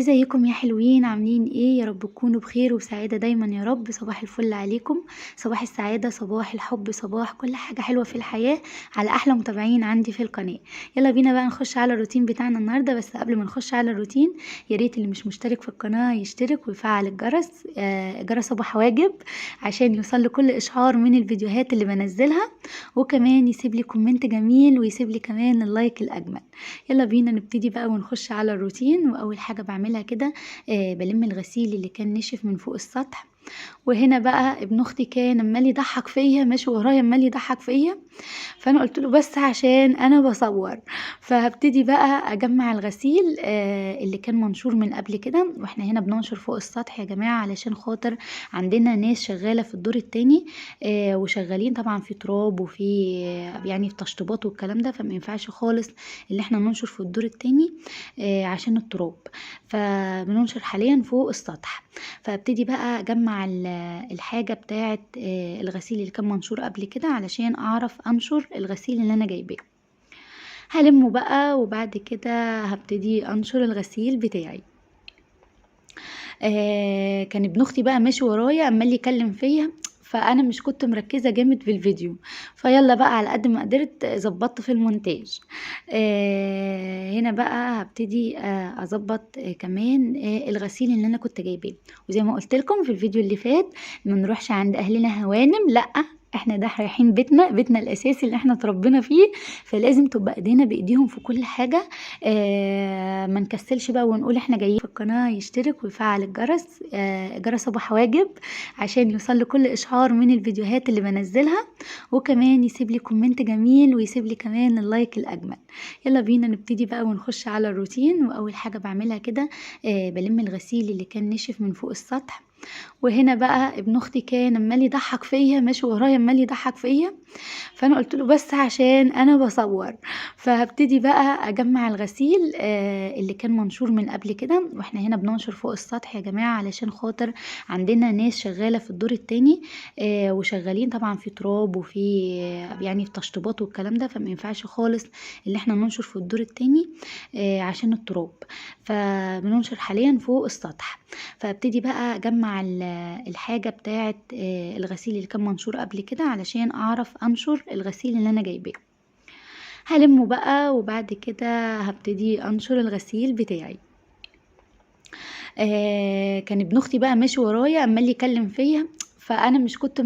ازيكم يا حلوين؟ عاملين ايه؟ يا رب تكونوا بخير وسعادة دايما يا رب. صباح الفل عليكم، صباح السعادة، صباح الحب، صباح كل حاجة حلوة في الحياة على احلى متابعين عندي في القناة. يلا بينا بقى نخش على الروتين بتاعنا النهاردة. بس قبل ما نخش على الروتين يا ريت اللي مش مشترك في القناة يشترك ويفعل الجرس. جرس ابو حواجب عشان يوصل له كل اشعار من الفيديوهات اللي بنزلها، وكمان يسيب لي كومنت جميل ويسيب لي كمان اللايك الاجمل. يلا بينا نبتدي بقى ونخش على الروتين. واول حاجة بعملها كده بلم الغسيل اللي كان نشف من فوق السطح. وهنا بقى ابن اختي كان عمال يضحك فيا، ماشي ورايا عمال يضحك فيا، فانا قلت له بس عشان انا بصور. فهبتدي بقى اجمع الغسيل اللي كان منشور من قبل كده. واحنا هنا بننشر فوق السطح يا جماعه علشان خاطر عندنا ناس شغاله في الدور التاني، وشغالين طبعا في تراب وفي يعني في تشطيبات والكلام ده، فما ينفعش خالص اللي احنا ننشر في الدور التاني عشان التراب. فبننشر حاليا فوق السطح. فابتدي بقى اجمع الحاجه بتاعه الغسيل اللي كان منشور قبل كده علشان اعرف انشر الغسيل اللي انا جايباه. هلمه بقى وبعد كده هبتدي انشر الغسيل بتاعي. كان ابن اختي بقى ماشي ورايا عمال يكلم فيا، فانا مش كنت مركزه جامد في الفيديو، فيلا بقى على قد ما قدرت ظبطت في المونتاج. هنا بقى هبتدي اظبط كمان الغسيل اللي انا كنت جايباه. وزي ما قلت لكم في الفيديو اللي فات، ما نروحش عند اهلنا هوانم، لا احنا ده رايحين بيتنا الاساسي اللي احنا اتربينا فيه، فلازم تبقى ايدينا بايديهم في كل حاجه. ما نكسلش بقى ونقول احنا جايين. في القناه يشترك ويفعل الجرس، جرس ابو حواجب عشان يوصل له كل اشعار من الفيديوهات اللي بنزلها، وكمان يسيب لي كومنت جميل ويسيب لي كمان اللايك الاجمل. يلا بينا نبتدي بقى ونخش على الروتين. واول حاجه بعملها كده بلم الغسيل اللي كان نشف من فوق السطح. وهنا بقى ابن اختي كان عمال يضحك فيا، ماشي ورايا عمال يضحك فيا، فانا قلت له بس عشان انا بصور. فهبتدي بقى اجمع الغسيل اللي كان منشور من قبل كده. واحنا هنا بننشر فوق السطح يا جماعه علشان خاطر عندنا ناس شغاله في الدور التاني، وشغالين طبعا في تراب وفي يعني في تشطيبات والكلام ده، فما ينفعش خالص اللي احنا ننشر في الدور التاني عشان التراب. فبننشر حاليا فوق السطح. فابتدي بقى اجمع الحاجه بتاعه الغسيل اللي كان منشور قبل كده علشان اعرف انشر الغسيل اللي انا جايباه. هلمه بقى وبعد كده هبتدي انشر الغسيل بتاعي. كان ابن اختي بقى ماشي ورايا عمال يكلم فيا، فانا مش كنت